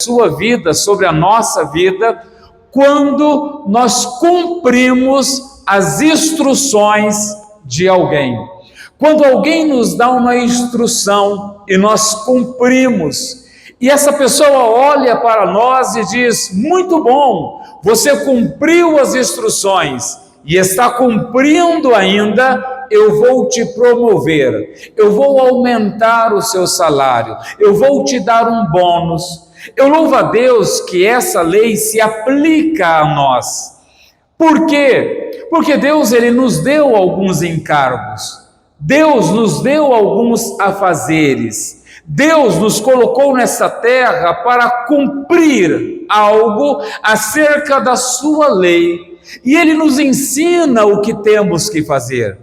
sua vida, sobre a nossa vida, quando nós cumprimos as instruções de alguém. Quando alguém nos dá uma instrução e nós cumprimos, e essa pessoa olha para nós e diz: muito bom, você cumpriu as instruções e está cumprindo ainda, eu vou te promover, eu vou aumentar o seu salário, eu vou te dar um bônus. Eu louvo a Deus que essa lei se aplica a nós. Por quê? Porque Deus ele nos deu alguns encargos, Deus nos deu alguns afazeres, Deus nos colocou nessa terra para cumprir algo acerca da sua lei, e Ele nos ensina o que temos que fazer.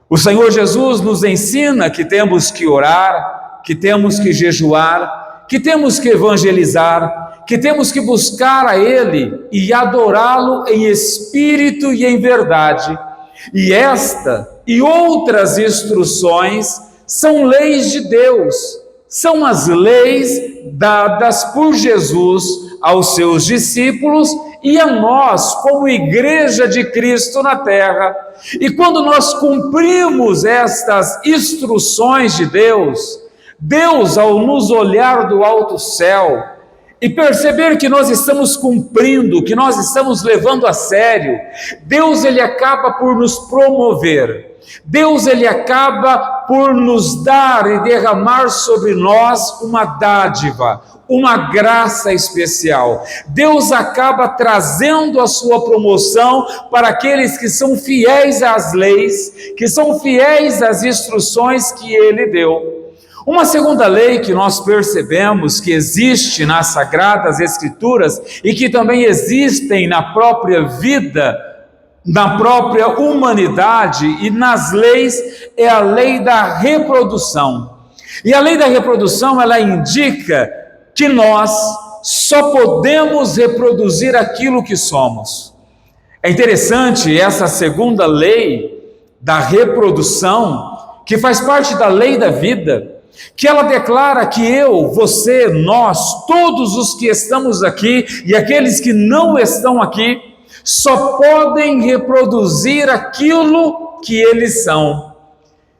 O Senhor Jesus nos ensina que temos que orar, que temos que jejuar, que temos que evangelizar, que temos que buscar a Ele e adorá-lo em espírito e em verdade. E esta e outras instruções são leis de Deus, são as leis dadas por Jesus aos seus discípulos e a nós como igreja de Cristo na terra. E quando nós cumprimos estas instruções de Deus, Deus, ao nos olhar do alto céu e perceber que nós estamos cumprindo, que nós estamos levando a sério, Deus ele acaba por nos promover, Deus ele acaba por nos dar e derramar sobre nós uma dádiva, uma graça especial. Deus acaba trazendo a sua promoção para aqueles que são fiéis às leis, que são fiéis às instruções que Ele deu. Uma segunda lei que nós percebemos que existe nas Sagradas Escrituras e que também existem na própria vida, na própria humanidade e nas leis, é a lei da reprodução. E a lei da reprodução, ela indica que nós só podemos reproduzir aquilo que somos. É interessante essa segunda lei da reprodução, que faz parte da lei da vida, que ela declara que eu, você, nós, todos os que estamos aqui e aqueles que não estão aqui, só podem reproduzir aquilo que eles são.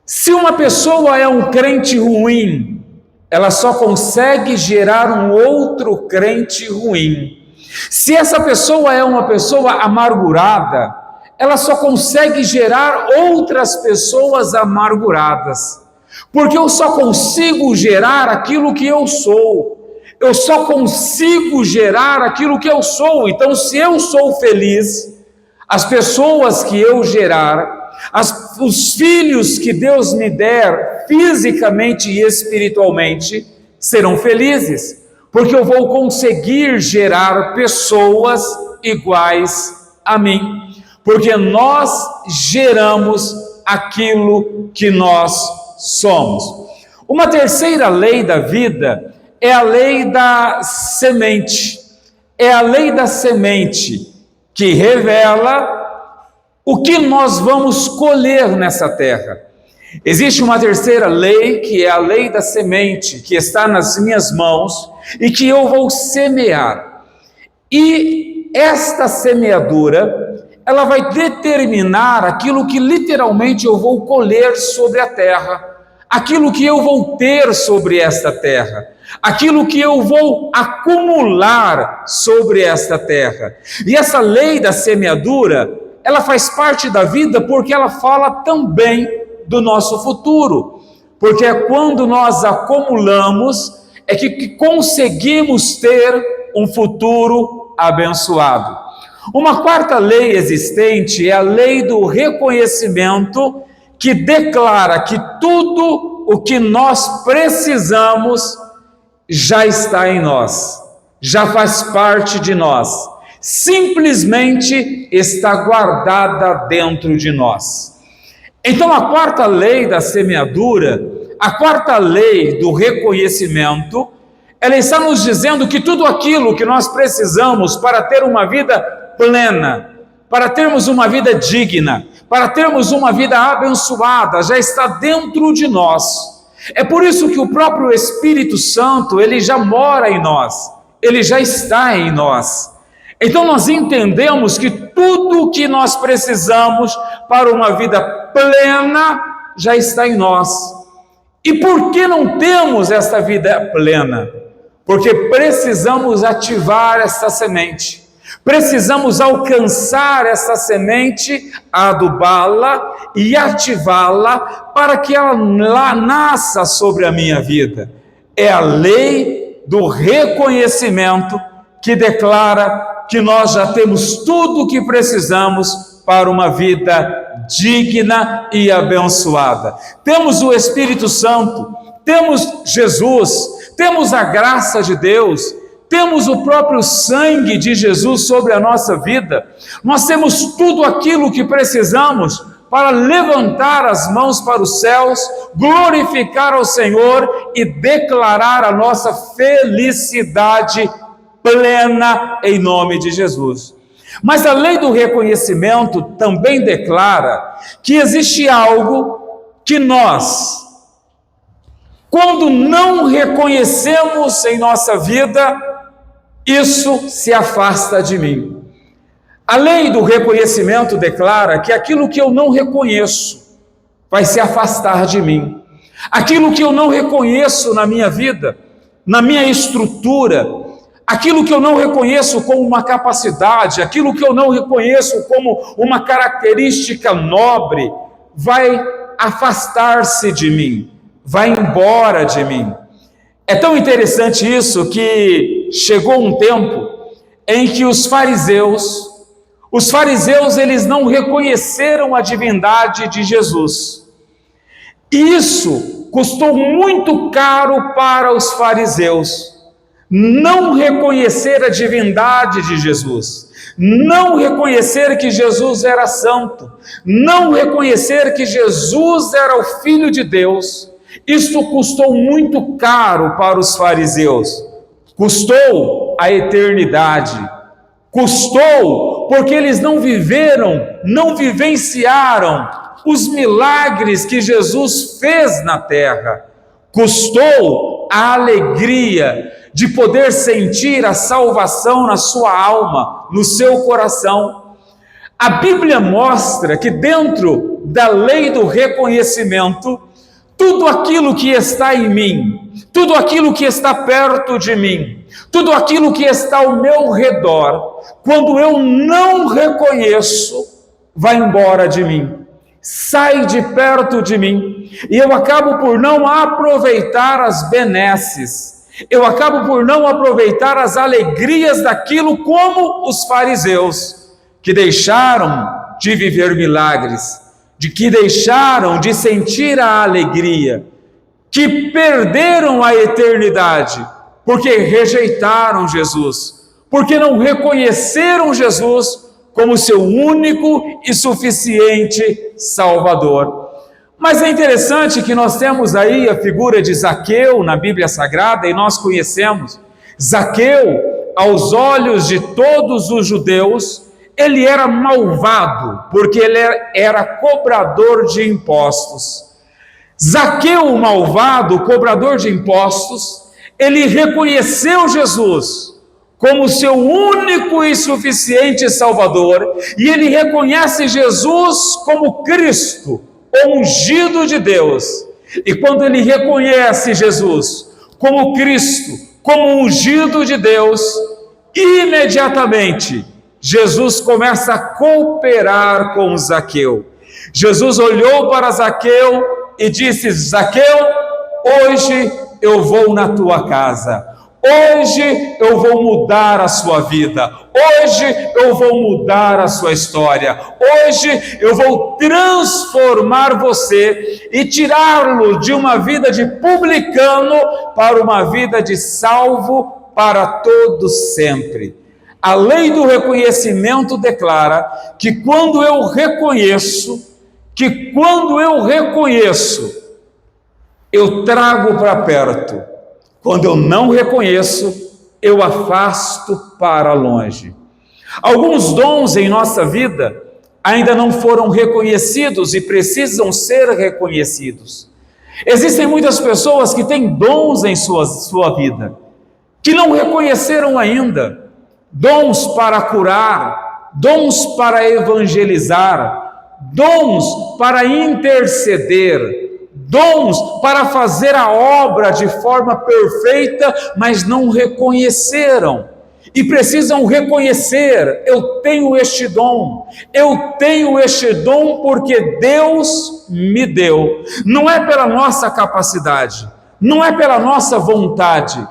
Se uma pessoa é um crente ruim, ela só consegue gerar um outro crente ruim. Se essa pessoa é uma pessoa amargurada, ela só consegue gerar outras pessoas amarguradas. Porque eu só consigo gerar aquilo que eu sou, eu só consigo gerar aquilo que eu sou. Então, se eu sou feliz, as pessoas que eu gerar, os filhos que Deus me der, fisicamente e espiritualmente, serão felizes, porque eu vou conseguir gerar pessoas iguais a mim, porque nós geramos aquilo que nós somos. Uma terceira lei da vida é a lei da semente. É a lei da semente que revela o que nós vamos colher nessa terra. Existe uma terceira lei que é a lei da semente, que está nas minhas mãos e que eu vou semear. E esta semeadura, ela vai determinar aquilo que literalmente eu vou colher sobre a terra, aquilo que eu vou ter sobre esta terra, aquilo que eu vou acumular sobre esta terra. E essa lei da semeadura, ela faz parte da vida porque ela fala também do nosso futuro, porque é quando nós acumulamos é que conseguimos ter um futuro abençoado. Uma quarta lei existente é a lei do reconhecimento, que declara que tudo o que nós precisamos já está em nós, já faz parte de nós, simplesmente está guardada dentro de nós. Então a quarta lei da semeadura, a quarta lei do reconhecimento, ela está nos dizendo que tudo aquilo que nós precisamos para ter uma vida plena, para termos uma vida digna, para termos uma vida abençoada, já está dentro de nós. É por isso que o próprio Espírito Santo, ele já mora em nós, ele já está em nós. Então nós entendemos que tudo o que nós precisamos para uma vida plena já está em nós. E por que não temos esta vida plena? Porque precisamos ativar essa semente. Precisamos alcançar essa semente, adubá-la e ativá-la para que ela nasça sobre a minha vida. É a lei do reconhecimento que declara que nós já temos tudo o que precisamos para uma vida digna e abençoada. Temos o Espírito Santo, temos Jesus, temos a graça de Deus, temos o próprio sangue de Jesus sobre a nossa vida. Nós temos tudo aquilo que precisamos para levantar as mãos para os céus, glorificar ao Senhor e declarar a nossa felicidade plena em nome de Jesus. Mas a lei do reconhecimento também declara que existe algo que nós, quando não reconhecemos em nossa vida, isso se afasta de mim. A lei do reconhecimento declara que aquilo que eu não reconheço vai se afastar de mim. Aquilo que eu não reconheço na minha vida, na minha estrutura, aquilo que eu não reconheço como uma capacidade, aquilo que eu não reconheço como uma característica nobre, vai afastar-se de mim, vai embora de mim. É tão interessante isso que chegou um tempo em que os fariseus eles não reconheceram a divindade de Jesus. E isso custou muito caro para os fariseus. Não reconhecer a divindade de Jesus, não reconhecer que Jesus era santo, não reconhecer que Jesus era o Filho de Deus, isso custou muito caro para os fariseus, custou a eternidade, custou porque eles não vivenciaram os milagres que Jesus fez na terra, custou a alegria de poder sentir a salvação na sua alma, no seu coração. A Bíblia mostra que dentro da lei do reconhecimento, tudo aquilo que está em mim, tudo aquilo que está perto de mim, tudo aquilo que está ao meu redor, quando eu não reconheço, vai embora de mim, sai de perto de mim, e eu acabo por não aproveitar as benesses, eu acabo por não aproveitar as alegrias daquilo, como os fariseus, que deixaram de viver milagres, que deixaram de sentir a alegria, que perderam a eternidade, porque rejeitaram Jesus, porque não reconheceram Jesus como seu único e suficiente Salvador. Mas é interessante que nós temos aí a figura de Zaqueu na Bíblia Sagrada, e nós conhecemos Zaqueu, aos olhos de todos os judeus, ele era malvado, porque ele era cobrador de impostos. Zaqueu, o malvado, cobrador de impostos, ele reconheceu Jesus como seu único e suficiente Salvador, e ele reconhece Jesus como Cristo, o ungido de Deus. E quando ele reconhece Jesus como Cristo, como ungido de Deus, imediatamente Jesus começa a cooperar com Zaqueu. Jesus olhou para Zaqueu e disse: Zaqueu, hoje eu vou na tua casa, hoje eu vou mudar a sua vida, hoje eu vou mudar a sua história, hoje eu vou transformar você e tirá-lo de uma vida de publicano para uma vida de salvo para todo sempre. A lei do reconhecimento declara que quando eu reconheço, eu trago para perto. Quando eu não reconheço, eu afasto para longe. Alguns dons em nossa vida ainda não foram reconhecidos e precisam ser reconhecidos. Existem muitas pessoas que têm dons em sua vida, que não reconheceram ainda dons para curar, dons para evangelizar, dons para interceder, dons para fazer a obra de forma perfeita, mas não reconheceram. E precisam reconhecer: eu tenho este dom porque Deus me deu. Não é pela nossa capacidade, não é pela nossa vontade,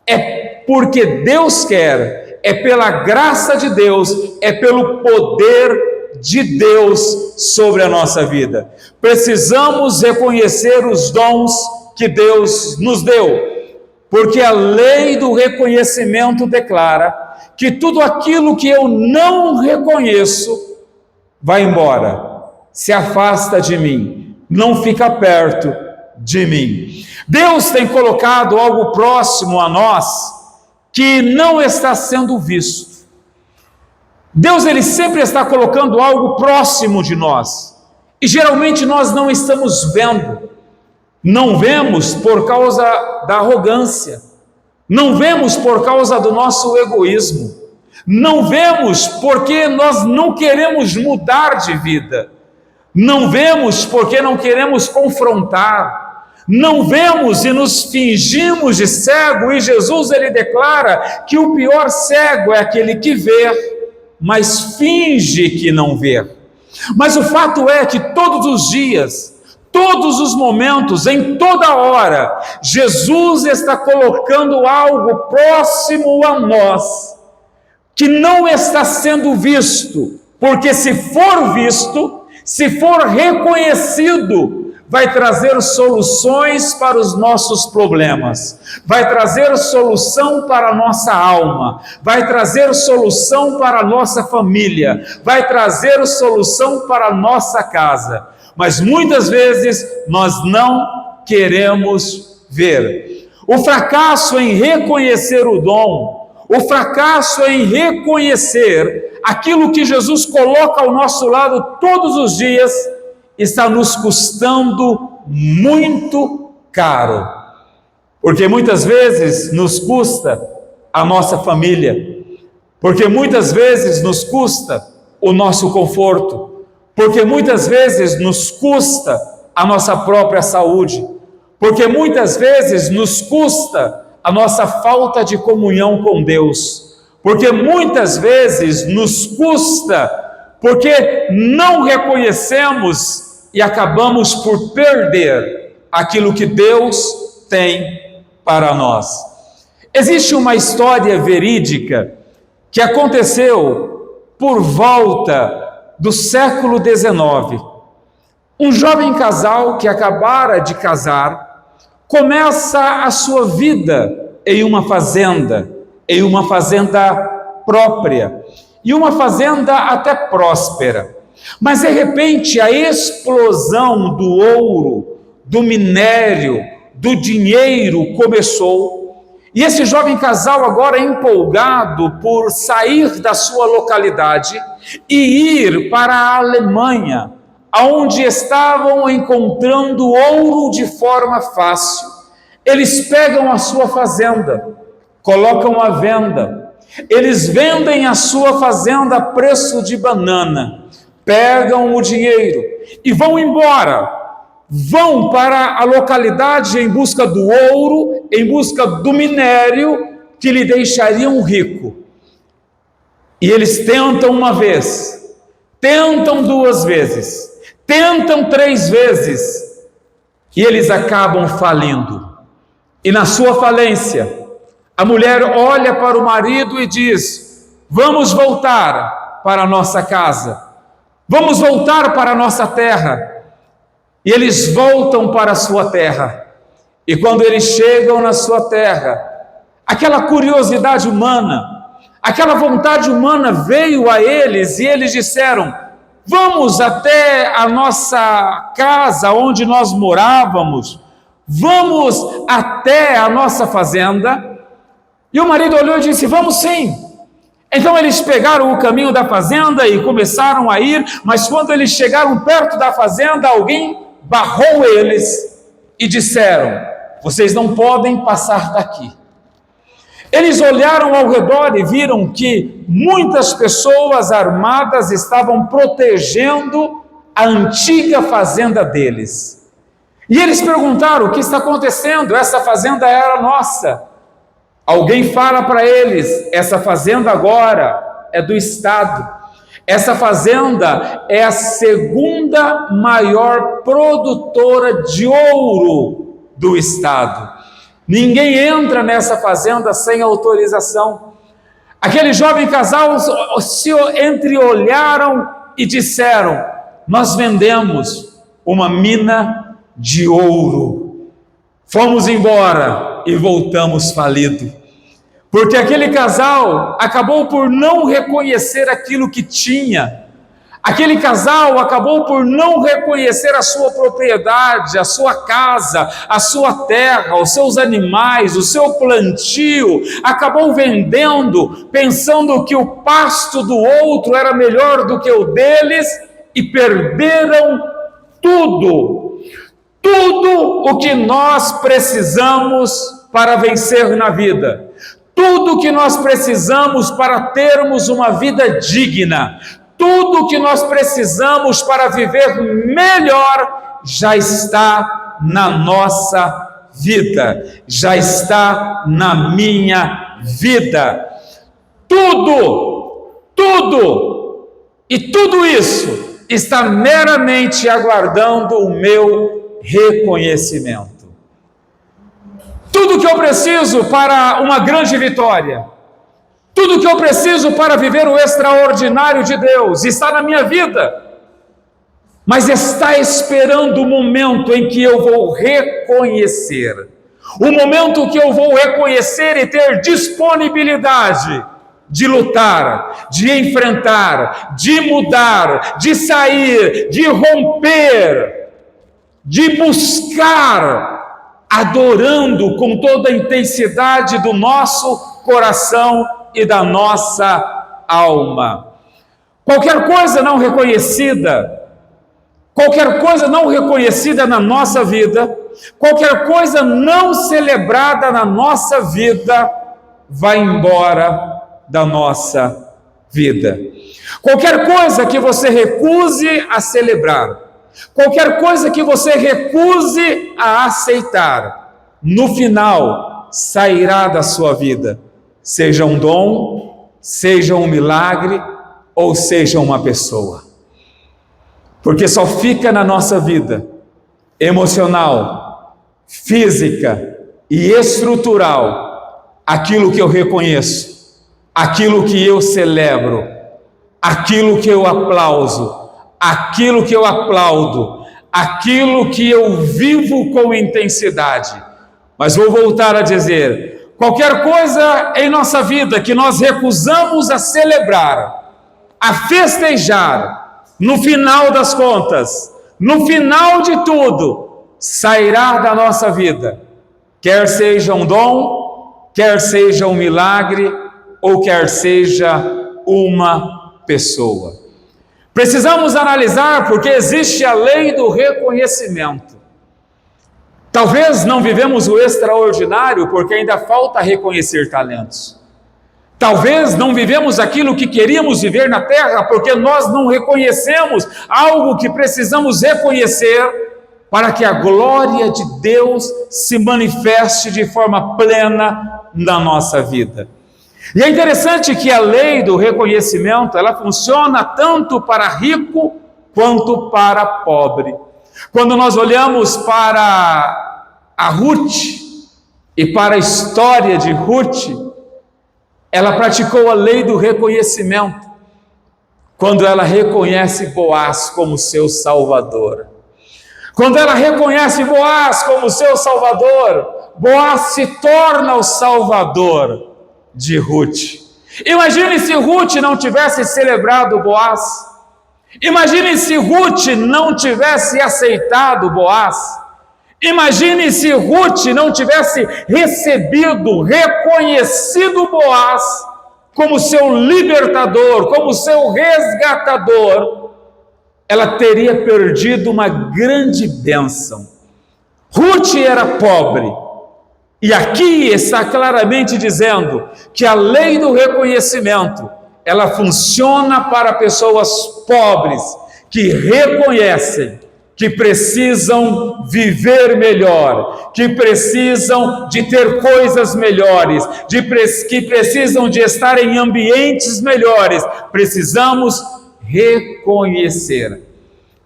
é porque Deus quer, é pela graça de Deus, é pelo poder de Deus sobre a nossa vida. Precisamos reconhecer os dons que Deus nos deu, porque a lei do reconhecimento declara que tudo aquilo que eu não reconheço vai embora, se afasta de mim, não fica perto de mim. Deus tem colocado algo próximo a nós que não está sendo visto. Deus, ele sempre está colocando algo próximo de nós, e geralmente nós não estamos vendo. Não vemos por causa da arrogância, não vemos por causa do nosso egoísmo, não vemos porque nós não queremos mudar de vida, não vemos porque não queremos confrontar, não vemos e nos fingimos de cego, e Jesus, ele declara que o pior cego é aquele que vê, mas finge que não vê. Mas o fato é que todos os dias, todos os momentos, em toda hora, Jesus está colocando algo próximo a nós, que não está sendo visto, porque se for visto, se for reconhecido, vai trazer soluções para os nossos problemas, vai trazer solução para a nossa alma, vai trazer solução para a nossa família, vai trazer solução para a nossa casa. Mas muitas vezes nós não queremos ver. O fracasso em reconhecer o dom, o fracasso em reconhecer aquilo que Jesus coloca ao nosso lado todos os dias, está nos custando muito caro. Porque muitas vezes nos custa a nossa família, porque muitas vezes nos custa o nosso conforto, porque muitas vezes nos custa a nossa própria saúde, porque muitas vezes nos custa a nossa falta de comunhão com Deus, porque muitas vezes nos custa porque não reconhecemos e acabamos por perder aquilo que Deus tem para nós. Existe uma história verídica que aconteceu por volta do século XIX. Um jovem casal que acabara de casar começa a sua vida em uma fazenda própria, e uma fazenda até próspera. Mas de repente a explosão do ouro, do minério, do dinheiro começou, e esse jovem casal, agora empolgado por sair da sua localidade e ir para a Alemanha, onde estavam encontrando ouro de forma fácil, eles pegam a sua fazenda, colocam à venda, eles vendem a sua fazenda a preço de banana, pegam o dinheiro e vão embora, vão para a localidade em busca do ouro, em busca do minério que lhe deixariam rico. E eles tentam uma vez, tentam duas vezes, tentam três vezes, e eles acabam falindo. E na sua falência, a mulher olha para o marido e diz: vamos voltar para a nossa casa, vamos voltar para a nossa terra. E eles voltam para a sua terra, e quando eles chegam na sua terra, aquela curiosidade humana, aquela vontade humana veio a eles, e eles disseram: vamos até a nossa casa onde nós morávamos, vamos até a nossa fazenda. E o marido olhou e disse: vamos sim. Então eles pegaram o caminho da fazenda e começaram a ir, mas quando eles chegaram perto da fazenda, alguém barrou eles e disseram: vocês não podem passar daqui. Eles olharam ao redor e viram que muitas pessoas armadas estavam protegendo a antiga fazenda deles. E eles perguntaram: o que está acontecendo? Essa fazenda era nossa. Alguém fala para eles: essa fazenda agora é do Estado. Essa fazenda é a segunda maior produtora de ouro do Estado. Ninguém entra nessa fazenda sem autorização. Aquele jovem casal se entreolharam e disseram: nós vendemos uma mina de ouro. Fomos embora e voltamos falido. Porque aquele casal acabou por não reconhecer aquilo que tinha. Aquele casal acabou por não reconhecer a sua propriedade, a sua casa, a sua terra, os seus animais, o seu plantio. Acabou vendendo, pensando que o pasto do outro era melhor do que o deles, e perderam tudo. Tudo o que nós precisamos para vencer na vida. Tudo o que nós precisamos para termos uma vida digna. Tudo o que nós precisamos para viver melhor já está na nossa vida, já está na minha vida. Tudo, e tudo isso está meramente aguardando o meu reconhecimento. Tudo que eu preciso para uma grande vitória, tudo que eu preciso para viver o extraordinário de Deus está na minha vida, mas está esperando o momento em que eu vou reconhecer, o momento que eu vou reconhecer e ter disponibilidade de lutar, de enfrentar, de mudar, de sair, de romper, de buscar, adorando com toda a intensidade do nosso coração e da nossa alma. Qualquer coisa não reconhecida na nossa vida, qualquer coisa não celebrada na nossa vida, vai embora da nossa vida. Qualquer coisa que você recuse a celebrar, qualquer coisa que você recuse a aceitar, no final sairá da sua vida, seja um dom, seja um milagre, ou seja uma pessoa. Porque só fica na nossa vida emocional, física e estrutural aquilo que eu reconheço, aquilo que eu celebro, aquilo que eu aplauso, aquilo que eu aplaudo, aquilo que eu vivo com intensidade. Mas vou voltar a dizer: qualquer coisa em nossa vida que nós recusamos a celebrar, a festejar, no final das contas, no final de tudo, sairá da nossa vida, quer seja um dom, quer seja um milagre, ou quer seja uma pessoa. Precisamos analisar, porque existe a lei do reconhecimento. Talvez não vivemos o extraordinário porque ainda falta reconhecer talentos. Talvez não vivemos aquilo que queríamos viver na terra porque nós não reconhecemos algo que precisamos reconhecer para que a glória de Deus se manifeste de forma plena na nossa vida. E é interessante que a lei do reconhecimento, ela funciona tanto para rico quanto para pobre. Quando nós olhamos para a Ruth e para a história de Ruth, ela praticou a lei do reconhecimento quando ela reconhece Boaz como seu salvador. Quando ela reconhece Boaz como seu salvador, Boaz se torna o salvador de Ruth. Imagine se Ruth não tivesse celebrado Boaz. Imagine se Ruth não tivesse aceitado Boaz. Imagine se Ruth não tivesse recebido, reconhecido Boaz como seu libertador, como seu resgatador. Ela teria perdido uma grande bênção. Ruth era pobre, E aqui está claramente dizendo que a lei do reconhecimento, ela funciona para pessoas pobres que reconhecem que precisam viver melhor, que precisam de ter coisas melhores, que precisam de estar em ambientes melhores. Precisamos reconhecer.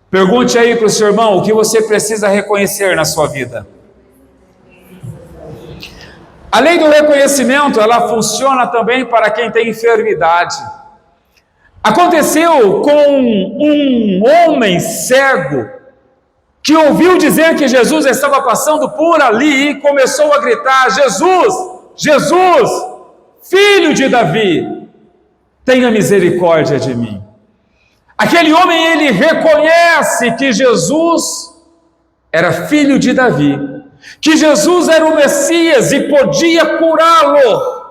Pergunte aí para o seu irmão o que você precisa reconhecer na sua vida. A lei do reconhecimento, ela funciona também para quem tem enfermidade. Aconteceu com um homem cego que ouviu dizer que Jesus estava passando por ali e começou a gritar: Jesus, Jesus, filho de Davi, tenha misericórdia de mim. Aquele homem, ele reconhece que Jesus era filho de Davi, que Jesus era o Messias e podia curá-lo.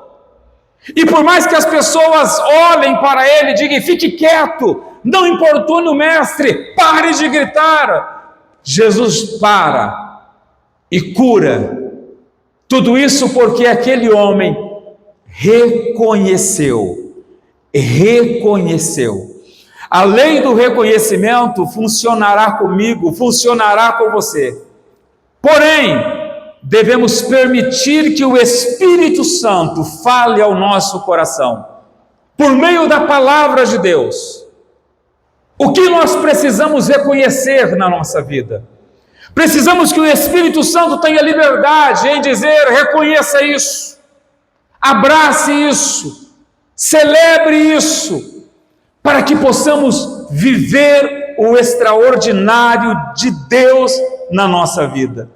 E por mais que as pessoas olhem para ele e digam: fique quieto, não importune o mestre, pare de gritar, Jesus para e cura. Tudo isso porque aquele homem reconheceu. A lei do reconhecimento funcionará comigo, funcionará com você. Porém, devemos permitir que o Espírito Santo fale ao nosso coração, por meio da palavra de Deus. O que nós precisamos reconhecer na nossa vida? Precisamos que o Espírito Santo tenha liberdade em dizer: reconheça isso, abrace isso, celebre isso, para que possamos viver o extraordinário de Deus na nossa vida.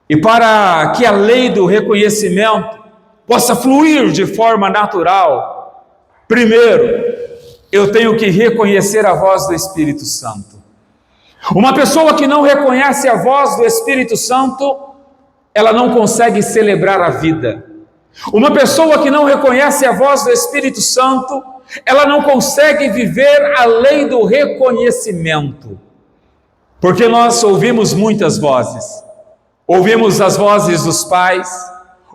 E para que a lei do reconhecimento possa fluir de forma natural, primeiro, eu tenho que reconhecer a voz do Espírito Santo. Uma pessoa que não reconhece a voz do Espírito Santo, ela não consegue celebrar a vida. Uma pessoa que não reconhece a voz do Espírito Santo, ela não consegue viver a lei do reconhecimento. Porque nós ouvimos muitas vozes. Ouvimos as vozes dos pais,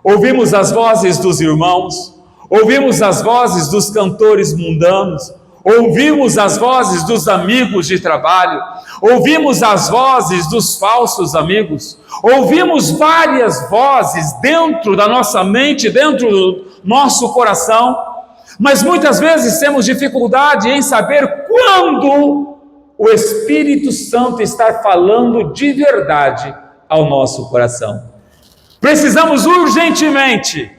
ouvimos as vozes dos irmãos, ouvimos as vozes dos cantores mundanos, ouvimos as vozes dos amigos de trabalho, ouvimos as vozes dos falsos amigos, ouvimos várias vozes dentro da nossa mente, dentro do nosso coração, mas muitas vezes temos dificuldade em saber quando o Espírito Santo está falando de verdade ao nosso coração. Precisamos urgentemente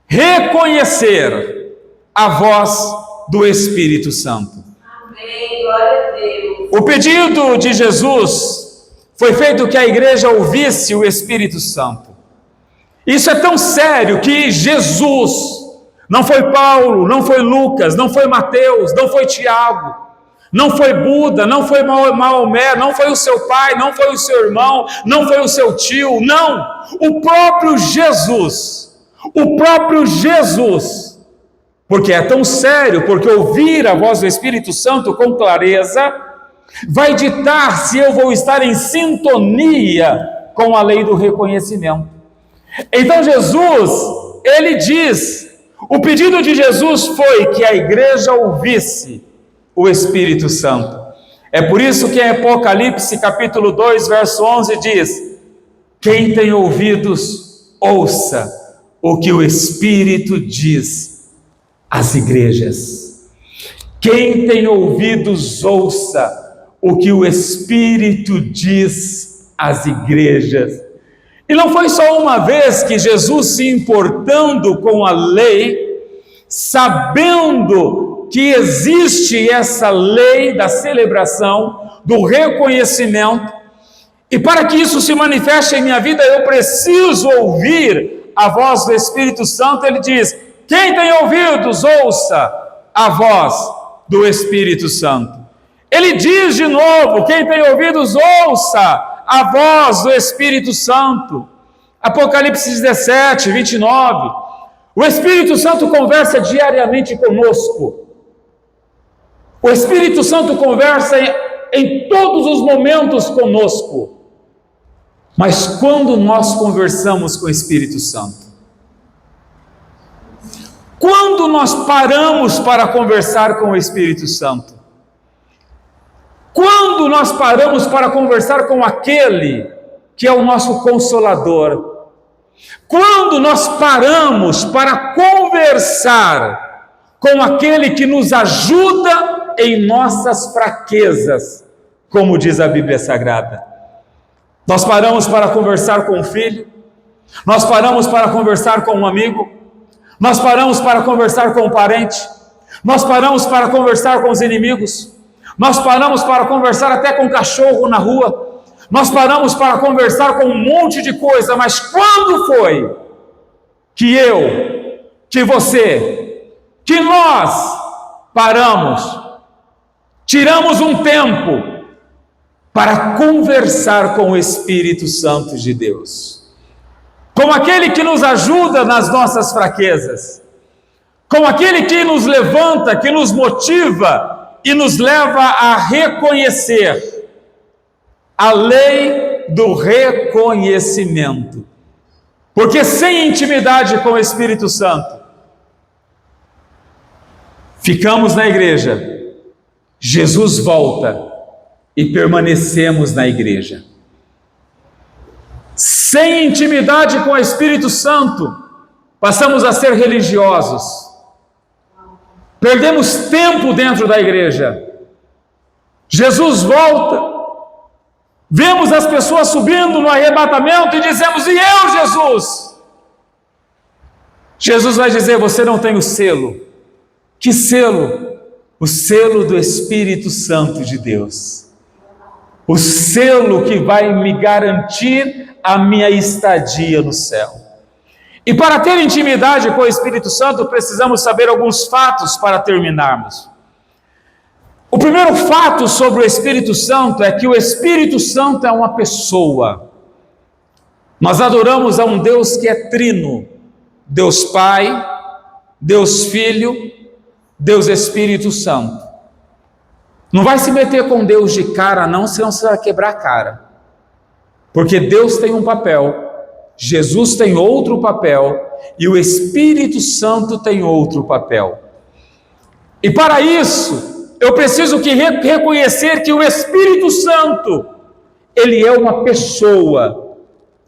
reconhecer a voz do Espírito Santo. Amém, glória a Deus. O pedido de Jesus foi feito que a igreja ouvisse o Espírito Santo. Isso é tão sério que Jesus, não foi Paulo, não foi Lucas, não foi Mateus, não foi Tiago, não foi Buda, não foi Maomé, não foi o seu pai, não foi o seu irmão, não foi o seu tio, não, o próprio Jesus, porque é tão sério, porque ouvir a voz do Espírito Santo com clareza vai ditar se eu vou estar em sintonia com a lei do reconhecimento. Então Jesus, ele diz, o pedido de Jesus foi que a igreja ouvisse o Espírito Santo. É por isso que em Apocalipse capítulo 2, verso 11 diz: quem tem ouvidos, ouça o que o Espírito diz às igrejas. Quem tem ouvidos, ouça o que o Espírito diz às igrejas. E não foi só uma vez que Jesus, se importando com a lei, sabendo que existe essa lei da celebração, do reconhecimento, e para que isso se manifeste em minha vida, eu preciso ouvir a voz do Espírito Santo. Ele diz: quem tem ouvidos, ouça a voz do Espírito Santo. Ele diz de novo: quem tem ouvidos, ouça a voz do Espírito Santo. Apocalipse 17, 29. O Espírito Santo conversa diariamente conosco. O Espírito Santo conversa em todos os momentos conosco. Mas quando nós conversamos com o Espírito Santo? Quando nós paramos para conversar com o Espírito Santo? Quando nós paramos para conversar com aquele que é o nosso Consolador? Quando nós paramos para conversar com aquele que nos ajuda em nossas fraquezas, como diz a Bíblia Sagrada? Nós paramos para conversar com o filho, nós paramos para conversar com um amigo, nós paramos para conversar com um parente, nós paramos para conversar com os inimigos, nós paramos para conversar até com um cachorro na rua, nós paramos para conversar com um monte de coisa, mas quando foi que eu, que você, que nós paramos, tiramos um tempo para conversar com o Espírito Santo de Deus, com aquele que nos ajuda nas nossas fraquezas, com aquele que nos levanta, que nos motiva e nos leva a reconhecer a lei do reconhecimento. Porque sem intimidade com o Espírito Santo, ficamos na igreja, Jesus volta e permanecemos na igreja. Sem intimidade com o Espírito Santo, passamos a ser religiosos, perdemos tempo dentro da igreja. Jesus volta, vemos as pessoas subindo no arrebatamento e dizemos: e eu, Jesus? Jesus vai dizer: você não tem o selo. Que selo? O selo do Espírito Santo de Deus. O selo que vai me garantir a minha estadia no céu. E para ter intimidade com o Espírito Santo, precisamos saber alguns fatos para terminarmos. O primeiro fato sobre o Espírito Santo é que o Espírito Santo é uma pessoa. Nós adoramos a um Deus que é trino: Deus Pai, Deus Filho, Deus Espírito Santo. Não vai se meter com Deus de cara não, senão você vai quebrar a cara. Porque Deus tem um papel, Jesus tem outro papel e o Espírito Santo tem outro papel. E para isso, eu preciso reconhecer que o Espírito Santo, ele é uma pessoa.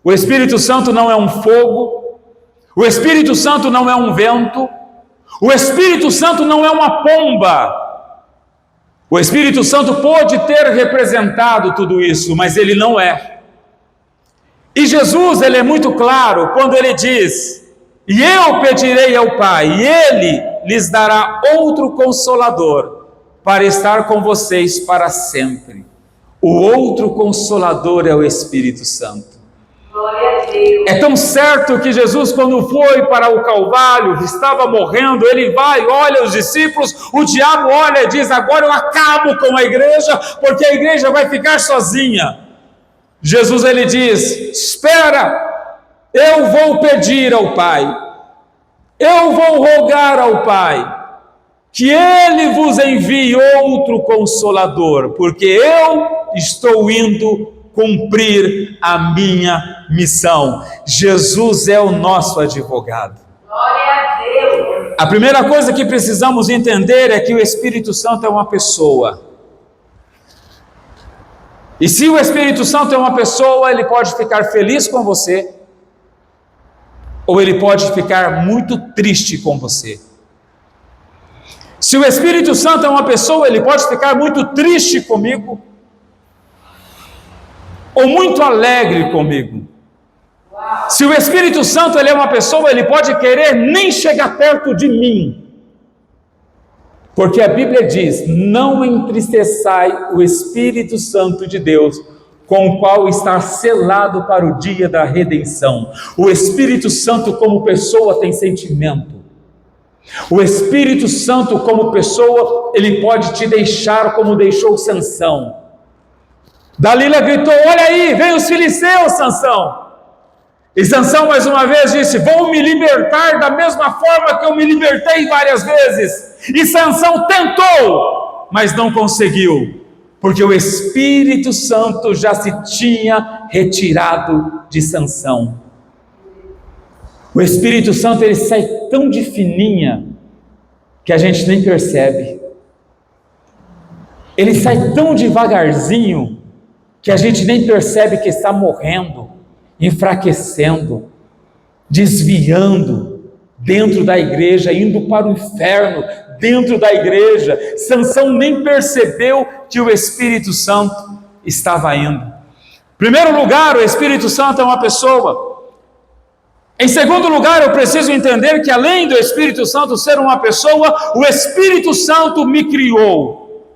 O Espírito Santo não é um fogo, o Espírito Santo não é um vento, o Espírito Santo não é uma pomba. O Espírito Santo pode ter representado tudo isso, mas ele não é. E Jesus, ele é muito claro quando ele diz: e eu pedirei ao Pai, e ele lhes dará outro Consolador, para estar com vocês para sempre. O outro Consolador é o Espírito Santo. É tão certo que Jesus, quando foi para o Calvário, estava morrendo, ele vai, olha os discípulos, o diabo olha e diz: agora eu acabo com a igreja, porque a igreja vai ficar sozinha. Jesus, ele diz: espera, eu vou pedir ao Pai, eu vou rogar ao Pai, que Ele vos envie outro Consolador, porque eu estou indo cumprir a minha missão. Jesus é o nosso advogado. Glória a Deus. A primeira coisa que precisamos entender é que o Espírito Santo é uma pessoa. E se o Espírito Santo é uma pessoa, ele pode ficar feliz com você, ou ele pode ficar muito triste com você. Se o Espírito Santo é uma pessoa, ele pode ficar muito triste comigo, ou muito alegre comigo. Se o Espírito Santo ele é uma pessoa, ele pode querer nem chegar perto de mim. Porque a Bíblia diz: não entristeçai o Espírito Santo de Deus, com o qual está selado para o dia da redenção. O Espírito Santo como pessoa tem sentimento. O Espírito Santo como pessoa, ele pode te deixar como deixou Sansão. Dalila gritou: olha aí, vem os filisteus, Sansão. E Sansão mais uma vez disse: vou me libertar da mesma forma que eu me libertei várias vezes. E Sansão tentou, mas não conseguiu, porque o Espírito Santo já se tinha retirado de Sansão. O Espírito Santo, ele sai tão de fininha que a gente nem percebe. Ele sai tão devagarzinho que a gente nem percebe que está morrendo, enfraquecendo, desviando dentro da igreja, indo para o inferno dentro da igreja. Sansão nem percebeu que o Espírito Santo estava indo. Em primeiro lugar, o Espírito Santo é uma pessoa. Em segundo lugar, eu preciso entender que além do Espírito Santo ser uma pessoa, o Espírito Santo me criou.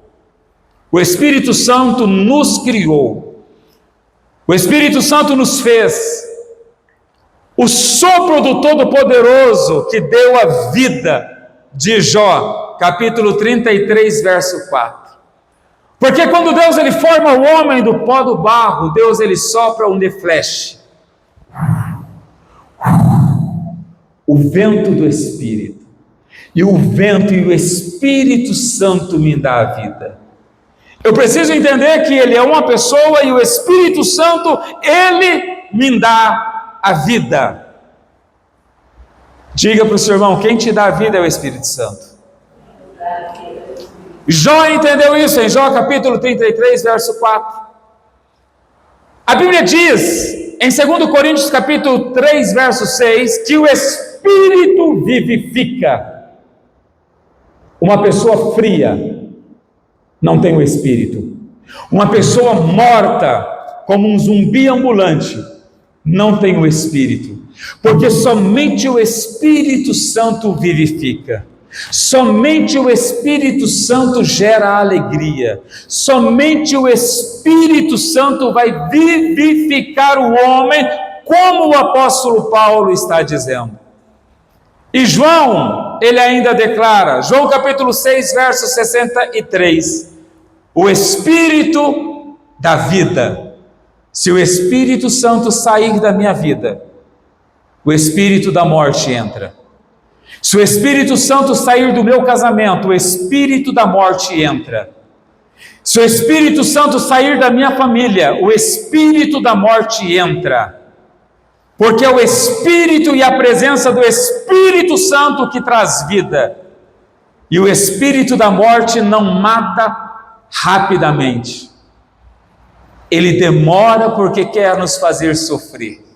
O Espírito Santo nos criou. O Espírito Santo nos fez. O sopro do Todo-Poderoso que deu a vida de Jó, capítulo 33, verso 4. Porque quando Deus ele forma o homem do pó do barro, Deus ele sopra um nefleche, o vento do Espírito. E o vento e o Espírito Santo me dá a vida. Eu preciso entender que ele é uma pessoa e o Espírito Santo, ele me dá a vida. Diga para o seu irmão, quem te dá a vida é o Espírito Santo. Jó entendeu isso em Jó capítulo 33, verso 4. A Bíblia diz, em 2 Coríntios capítulo 3, verso 6, que o Espírito vivifica. Uma pessoa fria não tem o Espírito. Uma pessoa morta, como um zumbi ambulante, não tem o Espírito. Porque somente o Espírito Santo vivifica. Somente o Espírito Santo gera alegria. Somente o Espírito Santo vai vivificar o homem, como o apóstolo Paulo está dizendo. E João, ele ainda declara, João capítulo 6, verso 63, o Espírito da vida. Se o Espírito Santo sair da minha vida, o Espírito da morte entra. Se o Espírito Santo sair do meu casamento, o Espírito da morte entra. Se o Espírito Santo sair da minha família, o Espírito da morte entra. Porque é o Espírito e a presença do Espírito Santo que traz vida. E o Espírito da morte não mata rapidamente. Ele demora porque quer nos fazer sofrer.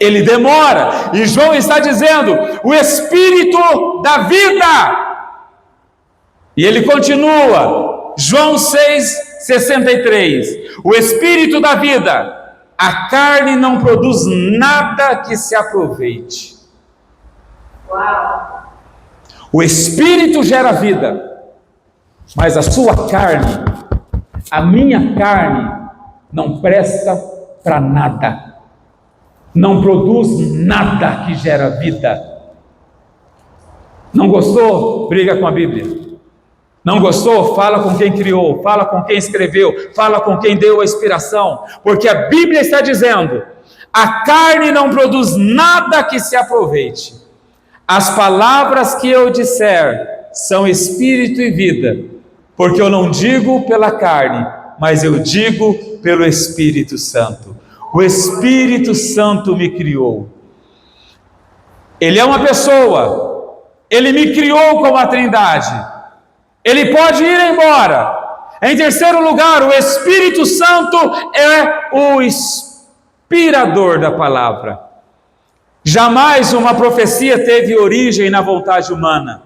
Ele demora, e João está dizendo, o Espírito da vida. E ele continua, João 6,63, o Espírito da vida, a carne não produz nada que se aproveite. Uau. O Espírito gera vida, mas a sua carne, a minha carne, não presta para nada. Não produz nada que gera vida. Não gostou? Briga com a Bíblia. Não gostou? Fala com quem criou, fala com quem escreveu, fala com quem deu a inspiração, porque a Bíblia está dizendo, a carne não produz nada que se aproveite. As palavras que eu disser são espírito e vida, porque eu não digo pela carne, mas eu digo pelo Espírito Santo. O Espírito Santo me criou. Ele é uma pessoa. Ele me criou como a Trindade. Ele pode ir embora. Em terceiro lugar, o Espírito Santo é o inspirador da palavra. Jamais uma profecia teve origem na vontade humana.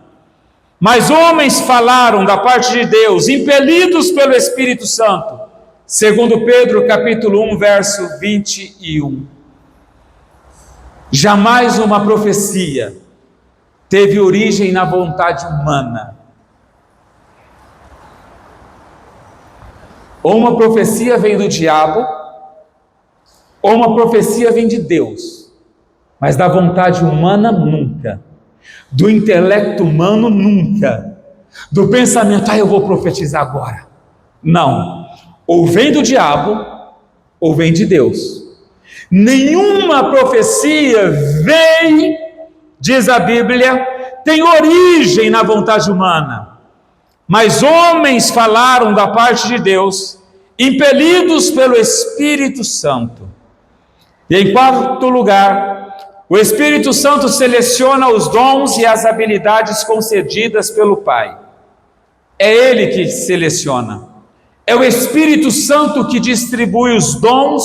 Mas homens falaram da parte de Deus, impelidos pelo Espírito Santo. Segundo Pedro, capítulo 1, verso 21. Jamais uma profecia teve origem na vontade humana. Ou uma profecia vem do diabo, ou uma profecia vem de Deus. Mas da vontade humana, nunca. Do intelecto humano, nunca. Do pensamento, eu vou profetizar agora. Não. Ou vem do diabo, ou vem de Deus. Nenhuma profecia vem, diz a Bíblia, tem origem na vontade humana. Mas homens falaram da parte de Deus, impelidos pelo Espírito Santo. E em quarto lugar, o Espírito Santo seleciona os dons e as habilidades concedidas pelo Pai. É Ele que seleciona. É o Espírito Santo que distribui os dons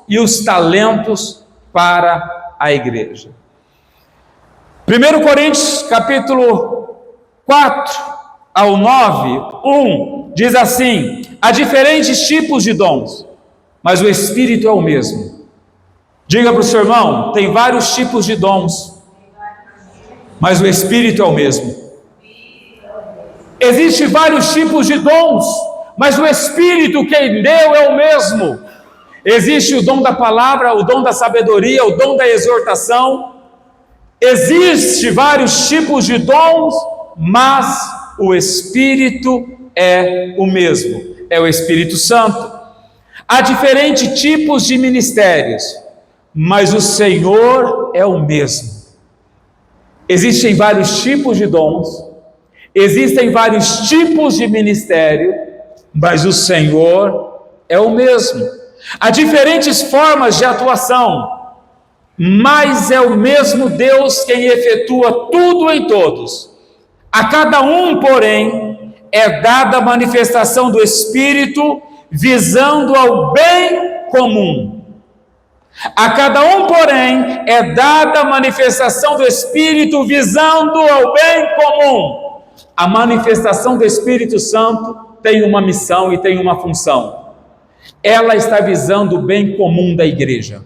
e os talentos para a igreja. 1 Coríntios capítulo 4 ao 9, 1, diz assim: há diferentes tipos de dons, mas o Espírito é o mesmo. Diga para o seu irmão, tem vários tipos de dons, mas o Espírito é o mesmo. Existem vários tipos de dons, mas o Espírito quem deu é o mesmo. Existe o dom da palavra, o dom da sabedoria, o dom da exortação. Existem vários tipos de dons, mas o Espírito é o mesmo, é o Espírito Santo. Há diferentes tipos de ministérios, mas o Senhor é o mesmo. Existem vários tipos de dons, existem vários tipos de ministério, mas o Senhor é o mesmo. Há diferentes formas de atuação, mas é o mesmo Deus quem efetua tudo em todos. A cada um, porém, é dada a manifestação do Espírito, visando ao bem comum. A cada um, porém, é dada a manifestação do Espírito, visando ao bem comum. A manifestação do Espírito Santo tem uma missão e tem uma função. Ela está visando o bem comum da igreja.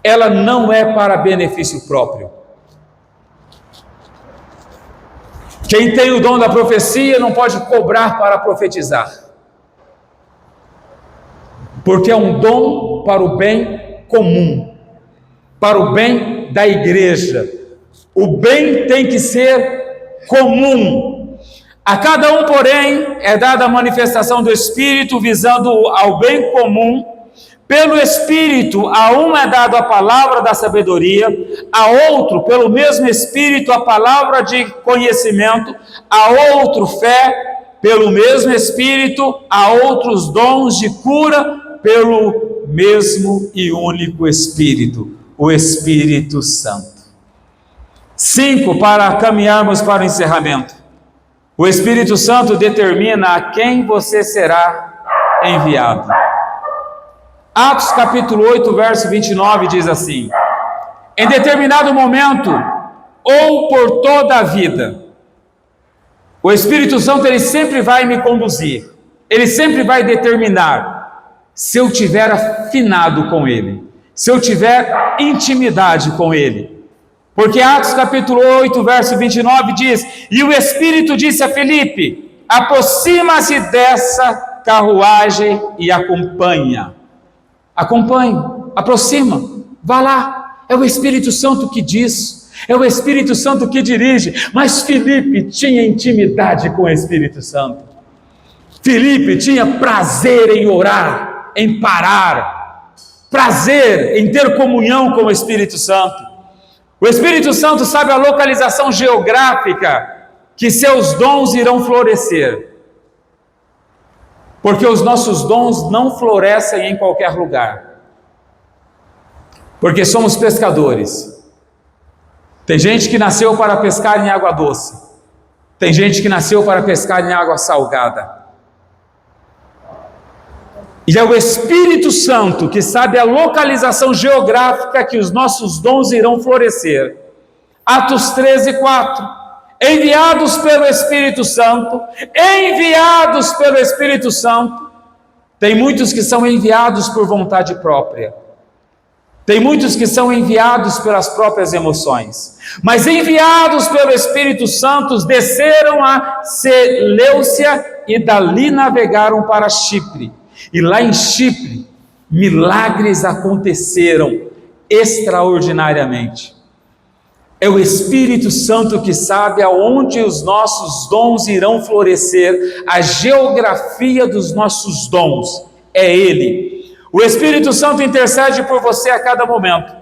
Ela não é para benefício próprio. Quem tem o dom da profecia não pode cobrar para profetizar, porque é um dom para o bem comum, para o bem da igreja. O bem tem que ser comum. A cada um, porém, é dada a manifestação do Espírito, visando ao bem comum. Pelo Espírito, a um é dado a palavra da sabedoria, a outro, pelo mesmo Espírito, a palavra de conhecimento, a outro fé, pelo mesmo Espírito, a outros dons de cura, pelo mesmo e único Espírito, o Espírito Santo. 5, para caminharmos para o encerramento. O Espírito Santo determina a quem você será enviado. Atos capítulo 8, verso 29 diz assim: em determinado momento, ou por toda a vida, o Espírito Santo ele sempre vai me conduzir, ele sempre vai determinar, se eu tiver afinado com ele, se eu tiver intimidade com ele. Porque Atos capítulo 8, verso 29 diz: e o Espírito disse a Filipe: aproxima-se dessa carruagem e acompanhe, aproxima, vá lá. É o Espírito Santo que diz, é o Espírito Santo que dirige. Mas Filipe tinha intimidade com o Espírito Santo. Filipe tinha prazer em orar, em parar, prazer em ter comunhão com o Espírito Santo. O Espírito Santo sabe a localização geográfica que seus dons irão florescer, porque os nossos dons não florescem em qualquer lugar, porque somos pescadores. Tem gente que nasceu para pescar em água doce, tem gente que nasceu para pescar em água salgada, e é o Espírito Santo que sabe a localização geográfica que os nossos dons irão florescer. Atos 13, 4. Enviados pelo Espírito Santo, enviados pelo Espírito Santo. Tem muitos que são enviados por vontade própria. Tem muitos que são enviados pelas próprias emoções. Mas enviados pelo Espírito Santo, desceram a Seleucia e dali navegaram para Chipre. E lá em Chipre, milagres aconteceram extraordinariamente. É o Espírito Santo que sabe aonde os nossos dons irão florescer, a geografia dos nossos dons, é Ele. O Espírito Santo intercede por você a cada momento.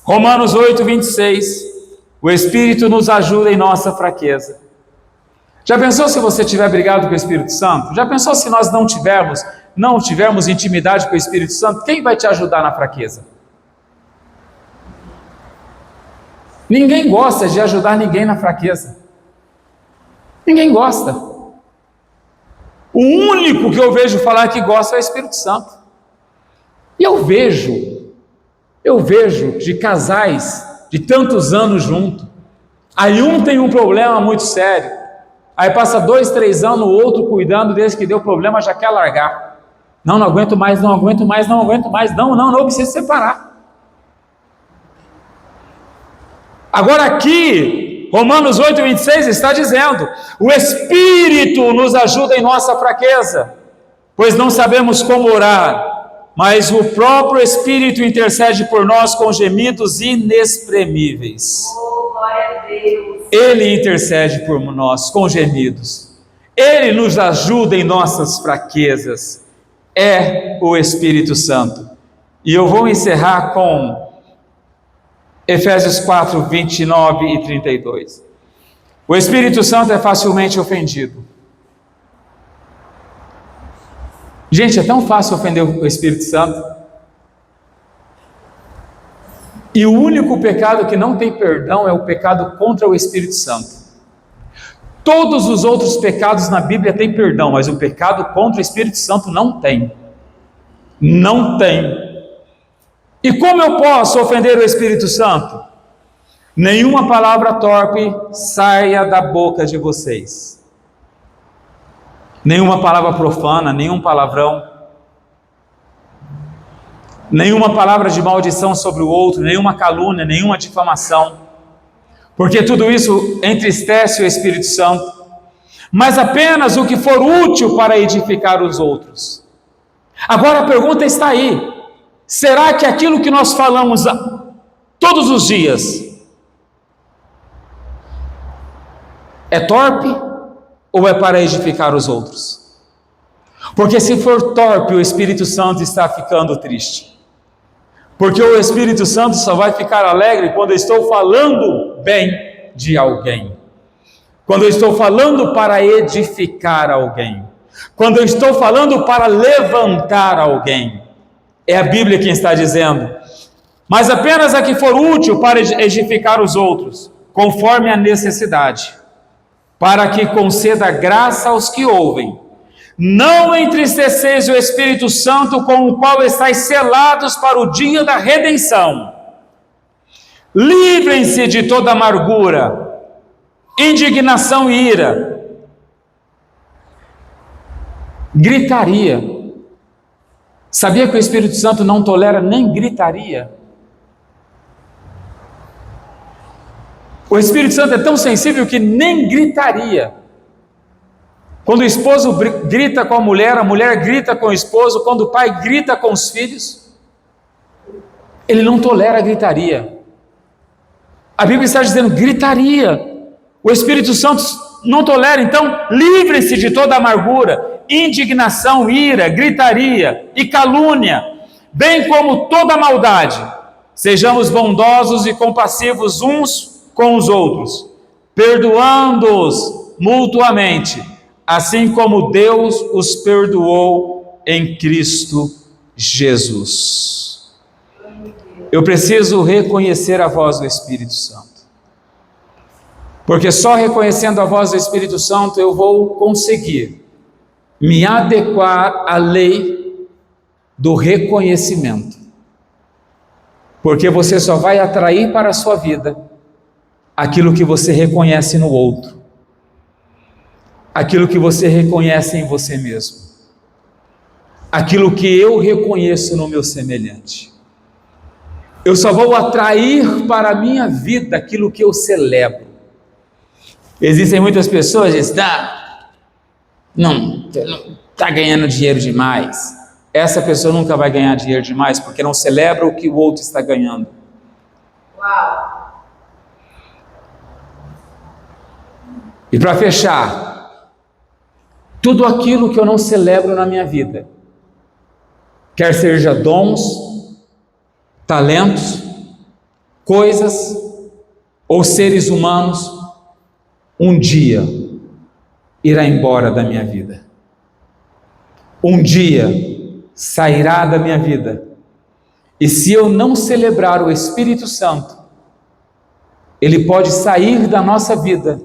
Romanos 8, 26, o Espírito nos ajuda em nossa fraqueza. Já pensou se você tiver brigado com o Espírito Santo? Já pensou se nós não tivermos não tivermos intimidade com o Espírito Santo, quem vai te ajudar na fraqueza? Ninguém gosta de ajudar ninguém na fraqueza. Ninguém gosta. O único que eu vejo falar que gosta é o Espírito Santo. E eu vejo de casais de tantos anos juntos. Aí um tem um problema muito sério. Aí passa 2, 3 anos, o outro cuidando, desde que deu problema já quer largar. Não aguento mais, não, eu preciso separar. Agora aqui, Romanos 8:26 está dizendo: o Espírito nos ajuda em nossa fraqueza, pois não sabemos como orar, mas o próprio Espírito intercede por nós com gemidos inexprimíveis. Oh, glória a Deus. Ele intercede por nós com gemidos. Ele nos ajuda em nossas fraquezas. É o Espírito Santo. E eu vou encerrar com Efésios 4, 29 e 32. O Espírito Santo é facilmente ofendido. Gente, é tão fácil ofender o Espírito Santo. E o único pecado que não tem perdão é o pecado contra o Espírito Santo. Todos os outros pecados na Bíblia têm perdão, mas o pecado contra o Espírito Santo não tem. Não tem. E como eu posso ofender o Espírito Santo? Nenhuma palavra torpe saia da boca de vocês. Nenhuma palavra profana, nenhum palavrão. Nenhuma palavra de maldição sobre o outro, nenhuma calúnia, nenhuma difamação. Porque tudo isso entristece o Espírito Santo. Mas apenas o que for útil para edificar os outros. Agora a pergunta está aí. Será que aquilo que nós falamos todos os dias é torpe ou é para edificar os outros? Porque se for torpe, o Espírito Santo está ficando triste. Porque o Espírito Santo só vai ficar alegre quando eu estou falando bem de alguém. Quando eu estou falando para edificar alguém. Quando eu estou falando para levantar alguém. É a Bíblia quem está dizendo. Mas apenas a que for útil para edificar os outros, conforme a necessidade, para que conceda graça aos que ouvem. Não entristeceis o Espírito Santo, com o qual estáis selados para o dia da redenção. Livrem-se de toda amargura, indignação e ira, gritaria. Sabia que o Espírito Santo não tolera nem gritaria? O Espírito Santo é tão sensível que nem gritaria. Quando o esposo grita com a mulher grita com o esposo, quando o pai grita com os filhos, ele não tolera a gritaria. A Bíblia está dizendo gritaria. O Espírito Santo não tolera, então livrem-se de toda amargura, indignação, ira, gritaria e calúnia, bem como toda maldade. Sejamos bondosos e compassivos uns com os outros, perdoando-os mutuamente, assim como Deus os perdoou em Cristo Jesus. Eu preciso reconhecer a voz do Espírito Santo. Porque só reconhecendo a voz do Espírito Santo eu vou conseguir me adequar à lei do reconhecimento. Porque você só vai atrair para a sua vida aquilo que você reconhece no outro. Aquilo que você reconhece em você mesmo. Aquilo que eu reconheço no meu semelhante. Eu só vou atrair para a minha vida aquilo que eu celebro. Existem muitas pessoas que dizem, não está ganhando dinheiro demais. Essa pessoa nunca vai ganhar dinheiro demais, porque não celebra o que o outro está ganhando. Uau! E para fechar, tudo aquilo que eu não celebro na minha vida, quer seja dons, talentos, coisas ou seres humanos, um dia irá embora da minha vida. Um dia sairá da minha vida. E se eu não celebrar o Espírito Santo, ele pode sair da nossa vida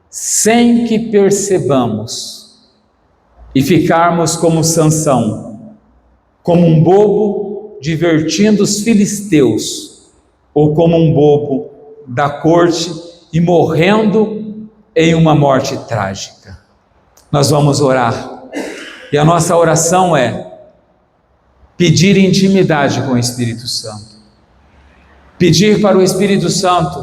sem que percebamos e ficarmos como Sansão, como um bobo divertindo os filisteus, ou como um bobo da corte e morrendo em uma morte trágica. Nós vamos orar, e a nossa oração é pedir intimidade com o Espírito Santo, pedir para o Espírito Santo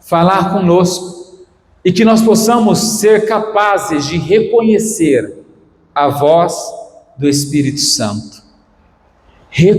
falar conosco, e que nós possamos ser capazes de reconhecer a voz do Espírito Santo.